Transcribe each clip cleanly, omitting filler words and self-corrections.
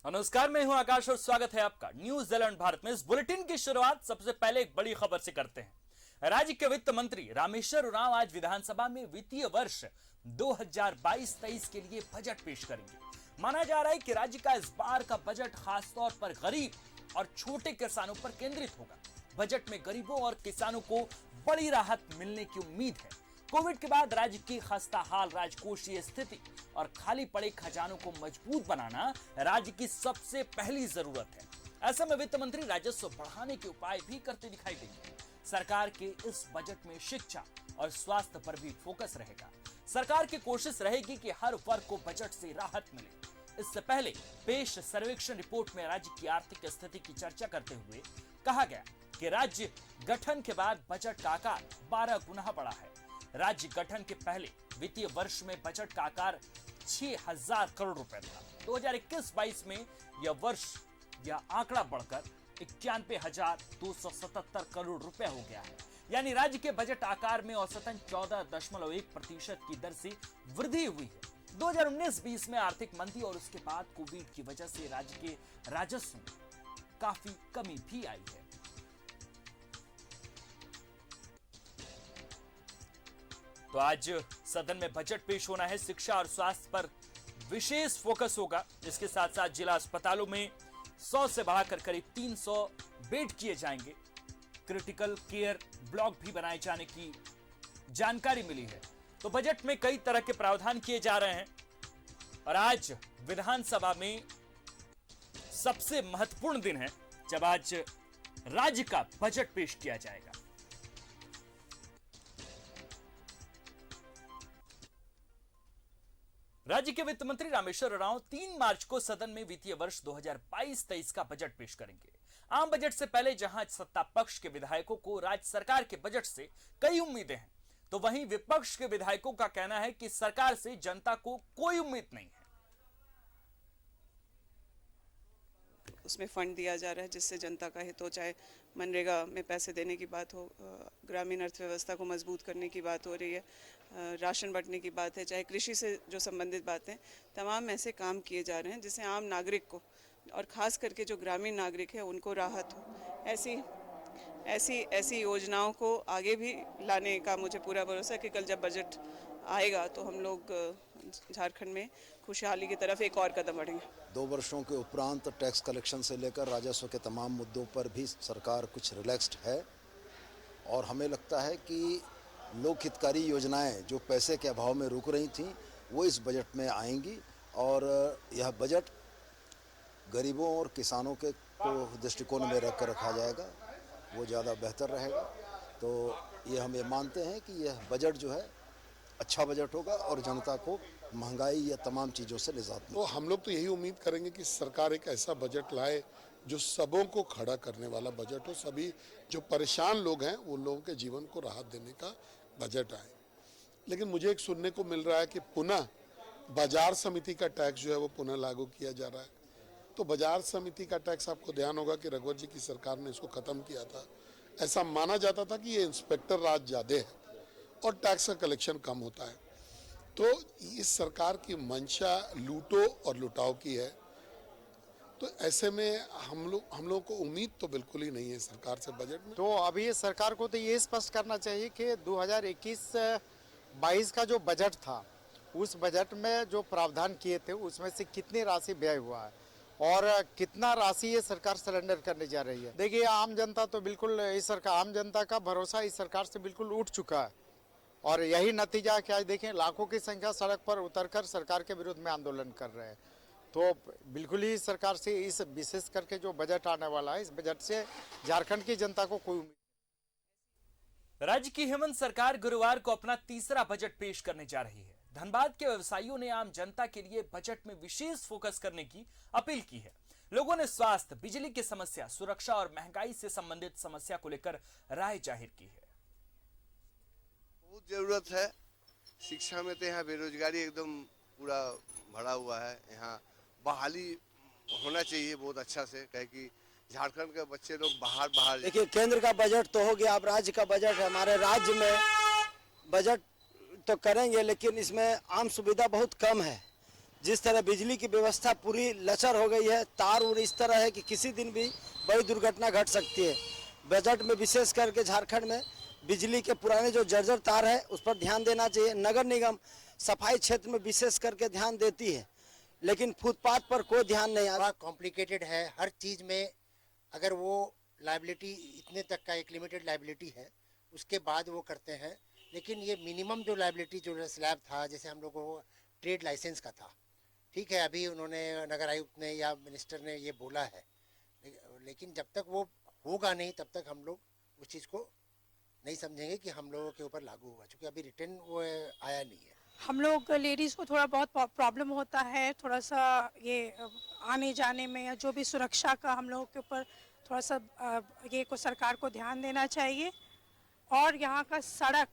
नमस्कार, मैं हूं आकाश और स्वागत है आपका न्यूज एलर्ट भारत में। इस बुलेटिन की शुरुआत सबसे पहले एक बड़ी खबर से करते हैं। राज्य के वित्त मंत्री रामेश्वर उरांव आज विधानसभा में वित्तीय वर्ष 2022-23 के लिए बजट पेश करेंगे। माना जा रहा है कि राज्य का इस बार का बजट खासतौर पर गरीब और छोटे किसानों पर केंद्रित होगा। बजट में गरीबों और किसानों को बड़ी राहत मिलने की उम्मीद है। कोविड के बाद राज्य की खस्ताहाल राजकोषीय स्थिति और खाली पड़े खजानों को मजबूत बनाना राज्य की सबसे पहली जरूरत है। ऐसे में वित्त मंत्री राजस्व बढ़ाने के उपाय भी करते दिखाई देंगे। सरकार के इस बजट में शिक्षा और स्वास्थ्य पर भी फोकस रहेगा। सरकार की कोशिश रहेगी कि हर वर्ग को बजट से राहत मिले। इससे पहले पेश सर्वेक्षण रिपोर्ट में राज्य की आर्थिक स्थिति की चर्चा करते हुए कहा गया कि राज्य गठन के बाद बजट का आकार 12 गुना बढ़ा है। राज्य गठन के पहले वित्तीय वर्ष में बजट का आकार 6000 करोड़ रुपए था। 2021-22 में यह आंकड़ा बढ़कर 91,277 करोड़ रुपए हो गया है। यानी राज्य के बजट आकार में औसतन 14.1% की दर से वृद्धि हुई है। 2019-20 में आर्थिक मंदी और उसके बाद कोविड की वजह से राज्य के राजस्व में काफी कमी भी आई है। तो आज सदन में बजट पेश होना है। शिक्षा और स्वास्थ्य पर विशेष फोकस होगा। इसके साथ साथ जिला अस्पतालों में 100 से बढ़ाकर करीब 300 बेड किए जाएंगे। क्रिटिकल केयर ब्लॉक भी बनाए जाने की जानकारी मिली है। तो बजट में कई तरह के प्रावधान किए जा रहे हैं और आज विधानसभा में सबसे महत्वपूर्ण दिन है जब आज राज्य का बजट पेश किया जाएगा। राज्य के वित्त मंत्री रामेश्वर उरांव 3 मार्च को सदन में वित्तीय वर्ष 2022-23 का बजट पेश करेंगे। आम बजट से पहले जहां सत्ता पक्ष के विधायकों को राज्य सरकार के बजट से कई उम्मीदें हैं, तो वहीं विपक्ष के विधायकों का कहना है कि सरकार से जनता को कोई उम्मीद नहीं है। उसमें फंड दिया जा रहा है जिससे जनता का हित हो, चाहे मनरेगा में पैसे देने की बात हो, ग्रामीण अर्थव्यवस्था को मजबूत करने की बात हो रही है, राशन बांटने की बात है, चाहे कृषि से जो संबंधित बातें, तमाम ऐसे काम किए जा रहे हैं जिससे आम नागरिक को और ख़ास करके जो ग्रामीण नागरिक है उनको राहत हो। ऐसी योजनाओं को आगे भी लाने का मुझे पूरा भरोसा है कि कल जब बजट आएगा तो हम लोग झारखंड में खुशहाली की तरफ एक और कदम बढ़ेंगे। 2 वर्षों के उपरांत टैक्स कलेक्शन से लेकर राजस्व के तमाम मुद्दों पर भी सरकार कुछ रिलैक्स्ड है और हमें लगता है कि लोक हितकारी योजनाएं जो पैसे के अभाव में रुक रही थीं वो इस बजट में आएंगी और यह बजट गरीबों और किसानों के को दृष्टिकोण में रख कर रखा जाएगा, वो ज़्यादा बेहतर रहेगा। तो ये हम ये मानते हैं कि यह बजट जो है अच्छा बजट होगा और जनता को महंगाई या तमाम चीज़ों से निजात मिले। तो हम लोग तो यही उम्मीद करेंगे कि सरकार एक ऐसा बजट लाए जो सबों को खड़ा करने वाला बजट हो। सभी जो परेशान लोग हैं उन लोगों के जीवन को राहत देने का बजट आए। लेकिन मुझे एक सुनने को मिल रहा है कि पुनः बाजार समिति का टैक्स जो है वो पुनः लागू किया जा रहा है। तो बाजार समिति का टैक्स, आपको ध्यान होगा कि रघुवर जी की सरकार ने इसको खत्म किया था। ऐसा माना जाता था कि ये इंस्पेक्टर राज ज़्यादा है और टैक्स का कलेक्शन कम होता है। तो इस सरकार की मंशा लूटो और लुटाओ की है। तो ऐसे में हम लोग को उम्मीद तो बिल्कुल ही नहीं है सरकार से बजट में। तो अभी सरकार को तो ये स्पष्ट करना चाहिए कि 2021-22 का जो बजट था उस बजट में जो प्रावधान किए थे उसमें से कितनी राशि व्यय हुआ है और कितना राशि ये सरकार सरेंडर करने जा रही है। देखिए, आम जनता तो बिल्कुल आम जनता का भरोसा इस सरकार से बिल्कुल उठ चुका है और यही नतीजा क्या है। देखें, लाखों की संख्या सड़क पर उतरकर सरकार के विरुद्ध में आंदोलन कर रहे हैं। तो बिल्कुल ही सरकार से इस विशेष करके जो बजट आने वाला है, इस बजट से झारखंड की जनता को कोई उम्मीद नहीं। राज्य की हेमंत सरकार गुरुवार को अपना तीसरा बजट पेश करने जा रही है। धनबाद के व्यवसायियों ने आम जनता के लिए बजट में विशेष फोकस करने की अपील की है। लोगों ने स्वास्थ्य, बिजली की समस्या, सुरक्षा और महंगाई से संबंधित समस्या को लेकर राय जाहिर की है। बहुत जरूरत है। शिक्षा में तो यहाँ बेरोजगारी एकदम पूरा भरा हुआ है। यहाँ बहाली होना चाहिए बहुत अच्छा से, कहे कि झारखंड के बच्चे लोग बाहर देखिए, केंद्र का बजट तो हो गया, अब राज्य का बजट है। हमारे राज्य में बजट तो करेंगे लेकिन इसमें आम सुविधा बहुत कम है। जिस तरह बिजली की व्यवस्था पूरी लचर हो गई है, तार उर इस तरह है कि किसी दिन भी बड़ी दुर्घटना घट सकती है। बजट में विशेष करके झारखंड में बिजली के पुराने जो जर्जर तार है उस पर ध्यान देना चाहिए। नगर निगम सफाई क्षेत्र में विशेष करके ध्यान देती है, लेकिन फुटपाथ पर कोई ध्यान नहीं आता। बड़ा कॉम्प्लिकेटेड है हर चीज़ में। अगर वो लाइबिलिटी इतने तक का एक लिमिटेड लाइबिलिटी है उसके बाद वो करते हैं, लेकिन ये मिनिमम जो लाइबिलिटी जो स्लैब था, जैसे हम लोगों को ट्रेड लाइसेंस का था, ठीक है अभी उन्होंने नगर आयुक्त ने या मिनिस्टर ने ये बोला है, लेकिन जब तक वो होगा नहीं तब तक हम लोग उस चीज़ को नहीं समझेंगे कि हम लोगों के ऊपर लागू हुआ, क्योंकि अभी रिटर्न वो आया नहीं है। हम लोग लेडीज़ को थोड़ा बहुत प्रॉब्लम होता है, थोड़ा सा ये आने जाने में या जो भी सुरक्षा का हम लोगों के ऊपर थोड़ा सा ये को सरकार को ध्यान देना चाहिए। और यहाँ का सड़क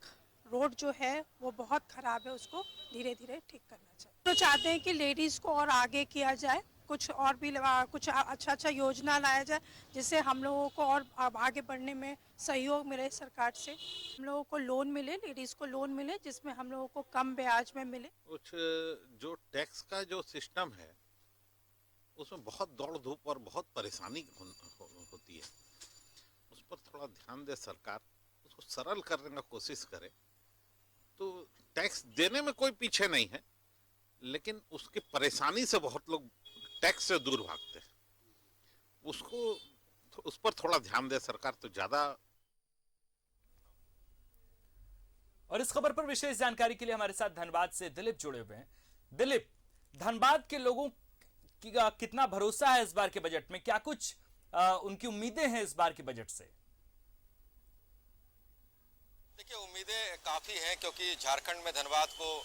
रोड जो है वो बहुत ख़राब है, उसको धीरे धीरे ठीक करना चाहिए। तो चाहते हैं कि लेडीज़ को और आगे किया जाए, कुछ और भी कुछ अच्छा योजना लाया जाए जिससे हम लोगों को और आगे बढ़ने में सहयोग मिले सरकार से। हम लोगों को लोन मिले, लेडीज़ को लोन मिले जिसमें हम लोगों को कम ब्याज में मिले। कुछ जो टैक्स का जो सिस्टम है उसमें बहुत दौड़ धूप और बहुत परेशानी होती है, उस पर थोड़ा ध्यान दे सरकार, उसको सरल करने का कोशिश करे। तो टैक्स देने में कोई पीछे नहीं है, लेकिन उसकी परेशानी से बहुत लोग टैक्स से दूर भागते हैं, उसको उस पर थोड़ा ध्यान दे सरकार तो ज्यादा। और इस खबर पर विशेष जानकारी के लिए हमारे साथ धनबाद से दिलीप जुड़े हुए हैं। दिलीप, धनबाद के लोगों की कितना भरोसा है इस बार के बजट में? क्या कुछ उनकी उम्मीदें हैं इस बार के बजट से? देखिए, उम्मीदें काफ़ी हैं क्योंकि झारखंड में धनबाद को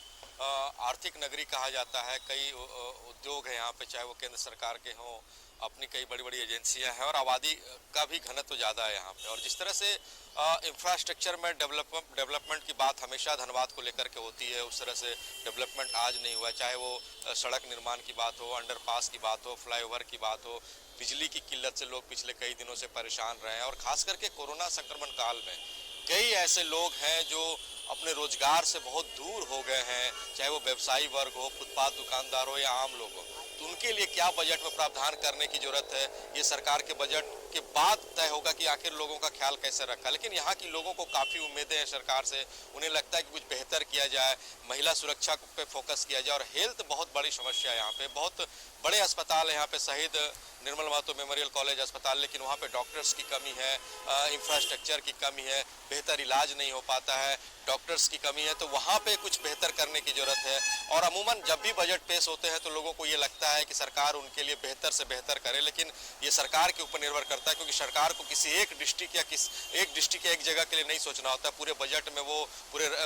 आर्थिक नगरी कहा जाता है। कई उद्योग हैं यहाँ पे, चाहे वो केंद्र सरकार के हों, अपनी कई बड़ी बड़ी एजेंसियां हैं और आबादी का भी घनत्व ज़्यादा है यहाँ पे। और जिस तरह से इंफ्रास्ट्रक्चर में डेवलपमेंट की बात हमेशा धनबाद को लेकर के होती है, उस तरह से डेवलपमेंट आज नहीं हुआ। चाहे वो सड़क निर्माण की बात हो, अंडरपास की बात हो, फ्लाईओवर की बात हो, बिजली की किल्लत से लोग पिछले कई दिनों से परेशान रहे हैं। और खास करके कोरोना संक्रमण काल में कई ऐसे लोग हैं जो अपने रोजगार से बहुत दूर हो गए हैं, चाहे वो व्यवसायी वर्ग हो, फुटपाथ दुकानदार हो या आम लोग हो। तो उनके लिए क्या बजट में प्रावधान करने की जरूरत है, ये सरकार के बजट के बाद तय होगा कि आखिर लोगों का ख्याल कैसे रखा। लेकिन यहाँ की लोगों को काफ़ी उम्मीदें हैं सरकार से। उन्हें लगता है कि कुछ बेहतर किया जाए, महिला सुरक्षा पे फोकस किया जाए। और हेल्थ बहुत बड़ी समस्या है यहाँ पे। बहुत बड़े अस्पताल है यहाँ पे, शहीद निर्मल महतो मेमोरियल कॉलेज अस्पताल, लेकिन वहाँ पे डॉक्टर्स की कमी है, इंफ्रास्ट्रक्चर की कमी है, बेहतर इलाज नहीं हो पाता है, डॉक्टर्स की कमी है। तो वहाँ पे कुछ बेहतर करने की जरूरत है। और अमूमन जब भी बजट पेश होते हैं तो लोगों को ये लगता है कि सरकार उनके लिए बेहतर से बेहतर करे, लेकिन ये सरकार के ऊपर निर्भर करता है, क्योंकि सरकार को किसी एक डिस्ट्रिक्ट या एक जगह के लिए नहीं सोचना होता। पूरे बजट में वो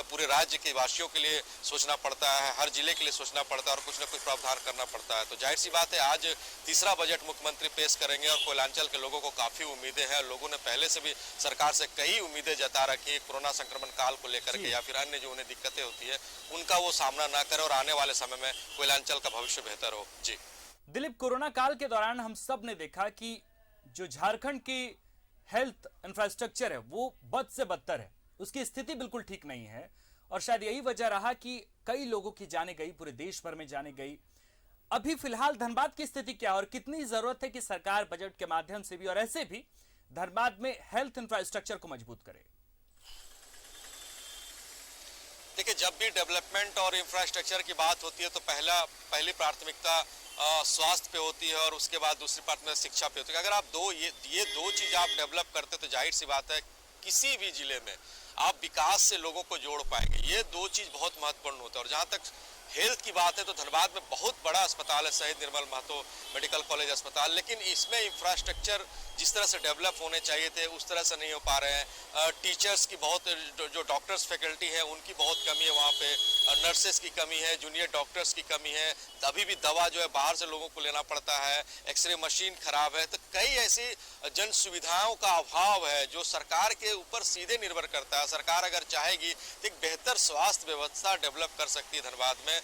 पूरे राज्य के वासियों के लिए सोचना पड़ता है, हर जिले के लिए सोचना पड़ता है और कुछ न कुछ प्रावधान करना पड़ता है। तो जाहिर सी बात है, आज तीसरा बजट मुख्यमंत्री पेश करेंगे और कोयलांचल के लोगों को काफी उम्मीदें हैं। लोगों ने पहले से भी सरकार से कई उम्मीदें जता रखी है, कोरोना संक्रमण काल को लेकर के या फिर अन्य जो उन्हें दिक्कतें होती है उनका वो सामना ना करे और आने वाले समय में कोयलांचल का भविष्य बेहतर हो। जी दिलीप, कोरोना काल के दौरान हम सब ने देखा कि जो झारखंड की हेल्थ इंफ्रास्ट्रक्चर है वो बद से बदतर है, उसकी स्थिति बिल्कुल ठीक नहीं है। और शायद यही वजह रहा कि कई लोगों की जाने गई, पूरे देश भर में जाने गई। अभी फिलहाल धनबाद की स्थिति क्या है और कितनी जरूरत है कि सरकार बजट के माध्यम से भी और ऐसे भी धनबाद में हेल्थ इंफ्रास्ट्रक्चर को मजबूत करे? देखिए, जब भी डेवलपमेंट और इंफ्रास्ट्रक्चर की बात होती है तो पहली प्राथमिकता स्वास्थ्य पे होती है और उसके बाद दूसरी प्राथमिकता शिक्षा पे होती है। अगर आप ये दो चीज आप डेवलप करते तो जाहिर सी बात है किसी भी जिले में आप विकास से लोगों को जोड़ पाएंगे। ये दो चीज बहुत महत्वपूर्ण होता है। और जहाँ तक हेल्थ की बात है तो धनबाद में बहुत बड़ा अस्पताल है, शहीद निर्मल महतो मेडिकल कॉलेज अस्पताल, लेकिन इसमें इंफ्रास्ट्रक्चर जिस तरह से डेवलप होने चाहिए थे उस तरह से नहीं हो पा रहे हैं। टीचर्स की बहुत, जो डॉक्टर्स फैकल्टी है उनकी बहुत कमी है वहाँ पे, नर्सेस की कमी है, जूनियर डॉक्टर्स की कमी है, अभी भी दवा जो है बाहर से लोगों को लेना पड़ता है, एक्सरे मशीन खराब है। तो कई ऐसी जन सुविधाओं का अभाव है जो सरकार के ऊपर सीधे निर्भर करता है। सरकार अगर चाहेगी तो एक बेहतर स्वास्थ्य व्यवस्था डेवलप कर सकती है धनबाद में।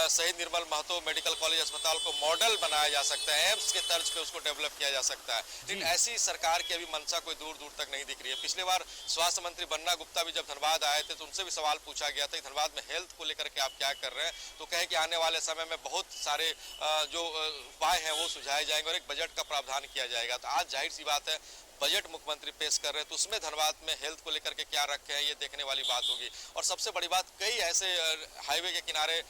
शहीद निर्मल महतो मेडिकल कॉलेज अस्पताल को मॉडल बनाया जा सकता है, एम्स के तर्ज पे उसको डेवलप किया जा सकता है। लेकिन ऐसी सरकार की अभी मंशा कोई दूर दूर तक नहीं दिख रही है। पिछले बार स्वास्थ्य मंत्री बन्ना गुप्ता भी जब धनबाद आए थे तो उनसे भी सवाल पूछा गया था कि धनबाद में हेल्थ को लेकर के आप क्या कर रहे हैं, तो कहे कि आने वाले समय में बहुत सारे जो उपाय हैं वो सुझाए जाएंगे और एक बजट का प्रावधान किया जाएगा। तो आज जाहिर सी बात है बजट मुख्यमंत्री पेश कर रहे हैं तो उसमें धनबाद में हेल्थ को लेकर के क्या रखे हैं ये देखने वाली बात होगी। और सबसे बड़ी बात, कई ऐसे हाईवे के किनारे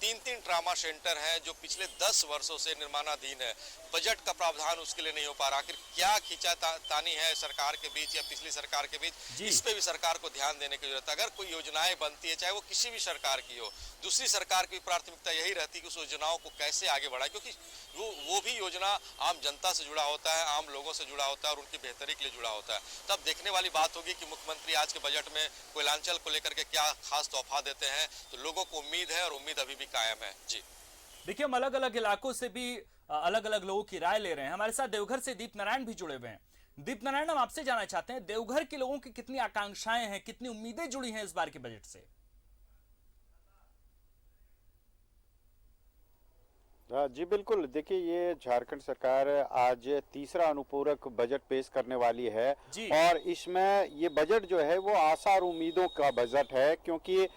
3-3 ट्रामा सेंटर हैं जो पिछले 10 वर्षों से निर्माणाधीन है, बजट का प्रावधान उसके लिए नहीं हो पा रहा। आखिर क्या खींचातानी है सरकार के बीच या पिछली सरकार के बीच, इस पे भी सरकार को ध्यान देने की जरूरत है। अगर कोई योजनाएं बनती है चाहे वो किसी भी सरकार की हो, दूसरी सरकार की प्राथमिकता यही रहती है कि उस योजनाओं को कैसे आगे बढ़ाए, क्योंकि वो भी योजना आम जनता से जुड़ा होता है, आम लोगों से जुड़ा होता है और उनकी बेहतरी के लिए जुड़ा होता है। तब देखने वाली बात होगी कि मुख्यमंत्री आज के बजट में कोयलांचल को लेकर के क्या खास तोहफा देते हैं। तो लोगों को उम्मीद है और उम्मीद अभी भी कायम है। जी देखिए, हम अलग अलग इलाकों से भी अलग अलग लोगों की राय ले रहे हैं। हमारे साथ देवघर से दीप नारायण भी जुड़े हुए हैं। दीप नारायण, हम आपसे जानना चाहते हैं देवघर के लोगों की कितनी आकांक्षाएं हैं, कितनी उम्मीदें जुड़ी हैं इस बार के बजट से? जी बिल्कुल, देखिए ये झारखंड सरकार आज तीसरा अनुपूरक बजट पेश करने वाली है और इसमें ये बजट जो है वो आशा और उम्मीदों का बजट है, क्योंकि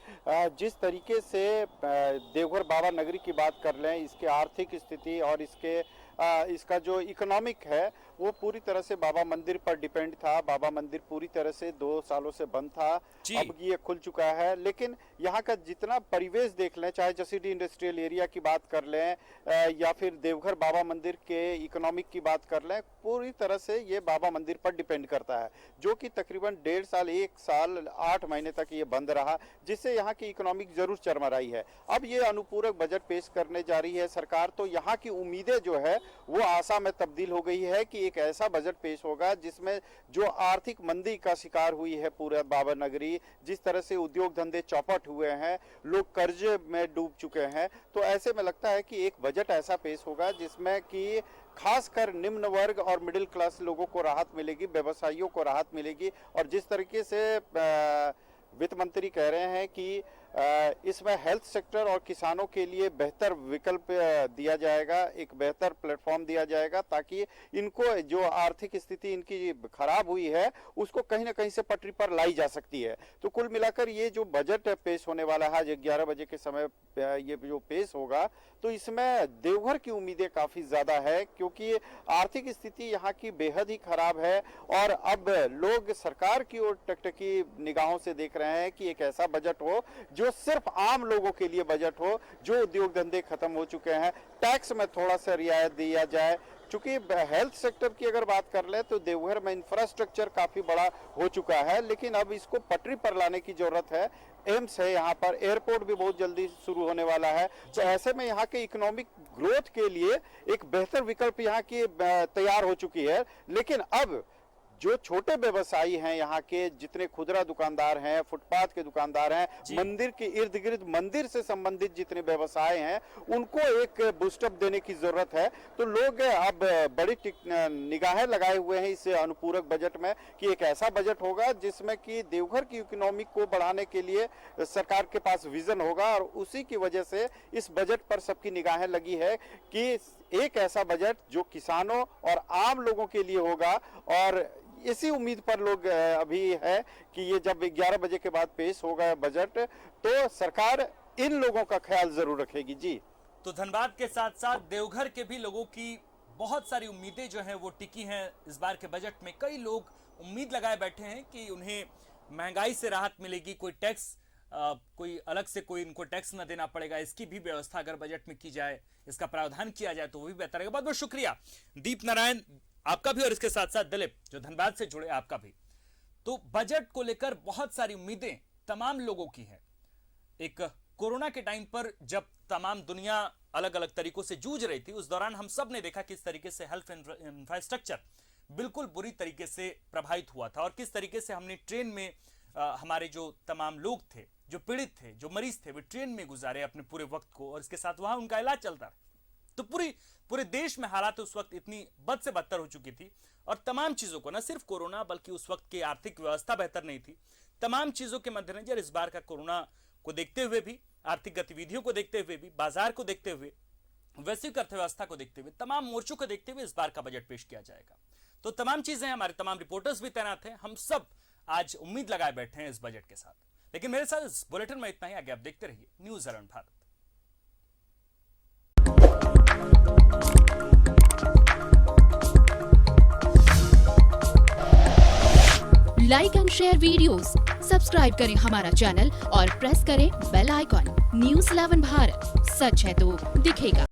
जिस तरीके से देवघर बाबा नगरी की बात कर लें, इसके आर्थिक स्थिति और इसका जो इकोनॉमिक है वो पूरी तरह से बाबा मंदिर पर डिपेंड था। बाबा मंदिर पूरी तरह से 2 सालों से बंद था, अब ये खुल चुका है। लेकिन यहाँ का जितना परिवेश देख लें, चाहे जसीडी इंडस्ट्रियल एरिया की बात कर लें या फिर देवघर बाबा मंदिर के इकोनॉमिक की बात कर लें, पूरी तरह से ये बाबा मंदिर पर डिपेंड करता है, जो कि तकरीबन 1.5 साल 1 साल 8 महीने तक ये बंद रहा, जिससे यहाँ की इकोनॉमिक जरूर चरमराई है। अब ये अनुपूरक बजट पेश करने जा रही है सरकार, तो यहाँ की उम्मीदें जो है वो आशा में तब्दील हो गई है कि एक ऐसा बजट पेश होगा जिसमें जो आर्थिक मंदी का शिकार हुई है पूरा बाबा नगरी, जिस तरह से उद्योग धंधे चौपट हुए हैं, लोग कर्ज में डूब चुके हैं, तो ऐसे में लगता है कि एक बजट ऐसा पेश होगा जिसमें कि खासकर निम्न वर्ग और मिडिल क्लास लोगों को राहत मिलेगी, व्यवसायियों को राहत मिलेगी। और जिस तरीके से वित्त मंत्री कह रहे हैं कि इसमें हेल्थ सेक्टर और किसानों के लिए बेहतर विकल्प दिया जाएगा, एक बेहतर प्लेटफॉर्म दिया जाएगा, ताकि इनको जो आर्थिक स्थिति इनकी खराब हुई है उसको कहीं ना कहीं से पटरी पर लाई जा सकती है। तो कुल मिलाकर ये जो बजट पेश होने वाला है आज 11 बजे के समय ये जो पेश होगा, तो इसमें देवघर की उम्मीदें काफी ज्यादा है, क्योंकि आर्थिक स्थिति यहाँ की बेहद ही खराब है और अब लोग सरकार की ओर टकटकी निगाहों से देख रहे हैं कि एक ऐसा बजट हो जो सिर्फ आम लोगों के लिए बजट हो, जो उद्योग धंधे खत्म हो चुके हैं, टैक्स में थोड़ा सा रियायत दिया जाए। चूंकि हेल्थ सेक्टर की अगर बात कर ले तो देवघर में इंफ्रास्ट्रक्चर काफी बड़ा हो चुका है, लेकिन अब इसको पटरी पर लाने की जरूरत है। एम्स है यहाँ पर, एयरपोर्ट भी बहुत जल्दी शुरू होने वाला है, तो ऐसे में यहाँ के इकोनॉमिक ग्रोथ के लिए एक बेहतर विकल्प यहाँ की तैयार हो चुकी है। लेकिन अब जो छोटे व्यवसायी हैं, यहाँ के जितने खुदरा दुकानदार हैं, फुटपाथ के दुकानदार हैं, मंदिर के इर्द गिर्द मंदिर से संबंधित जितने व्यवसाय हैं, उनको एक बूस्टअप देने की जरूरत है। तो लोग अब बड़ी निगाहें लगाए हुए हैं इस अनुपूरक बजट में कि एक ऐसा बजट होगा जिसमें कि देवघर की इकोनॉमिक को बढ़ाने के लिए सरकार के पास विजन होगा, और उसी की वजह से इस बजट पर सबकी निगाहें लगी है कि एक ऐसा बजट जो किसानों और आम लोगों के लिए होगा। और इसी उम्मीद पर लोग अभी है कि ये जब 11 बजे के बाद पेश होगा बजट, तो सरकार इन लोगों का ख्याल जरूर रखेगी। जी, तो धनबाद के साथ साथ देवघर के भी लोगों की बहुत सारी उम्मीदें जो हैं वो टिकी हैं इस बार के बजट में। कई लोग उम्मीद लगाए बैठे हैं कि उन्हें महंगाई से राहत मिलेगी, कोई टैक्स कोई अलग से कोई इनको टैक्स न देना पड़ेगा, इसकी भी व्यवस्था अगर बजट में की जाए, इसका प्रावधान किया जाए तो वो भी बेहतर रहेगा। बहुत बहुत शुक्रिया दीप नारायण आपका भी, और इसके साथ साथ दिलीप जो धनबाद से जुड़े आपका भी। तो बजट को लेकर बहुत सारी उम्मीदें तमाम लोगों की है। एक कोरोना के टाइम पर जब तमाम दुनिया अलग अलग तरीकों से जूझ रही थी, उस दौरान हम सब ने देखा किस तरीके से हेल्थ इंफ्रास्ट्रक्चर बिल्कुल बुरी तरीके से प्रभावित हुआ था, और किस तरीके से हमने ट्रेन में हमारे जो तमाम लोग थे, जो पीड़ित थे, जो मरीज थे, वे ट्रेन में गुजारे अपने पूरे वक्त को, और इसके साथ वहां उनका इलाज चलता रहा। तो पूरे देश में हालात उस वक्त इतनी बद से बदतर हो चुकी थी, और तमाम चीजों को, न सिर्फ कोरोना बल्कि उस वक्त की आर्थिक व्यवस्था बेहतर नहीं थी। तमाम चीजों के मद्देनजर इस बार का कोरोना को देखते हुए भी, आर्थिक गतिविधियों को देखते हुए भी, बाजार को देखते हुए, वैश्विक अर्थव्यवस्था को देखते हुए, तमाम मोर्चों को देखते हुए इस बार का बजट पेश किया जाएगा। तो तमाम चीजें, हमारे तमाम रिपोर्टर्स भी तैनात हैं, हम सब आज उम्मीद लगाए बैठे हैं इस बजट के साथ। लेकिन मेरे साथ इस बुलेटिन में इतना ही। आगे आप देखते रहिए news 11 Bharat. Like and share videos, subscribe करें हमारा चैनल और प्रेस करें बेल आइकॉन। न्यूज़ 11 भारत, सच है तो दिखेगा।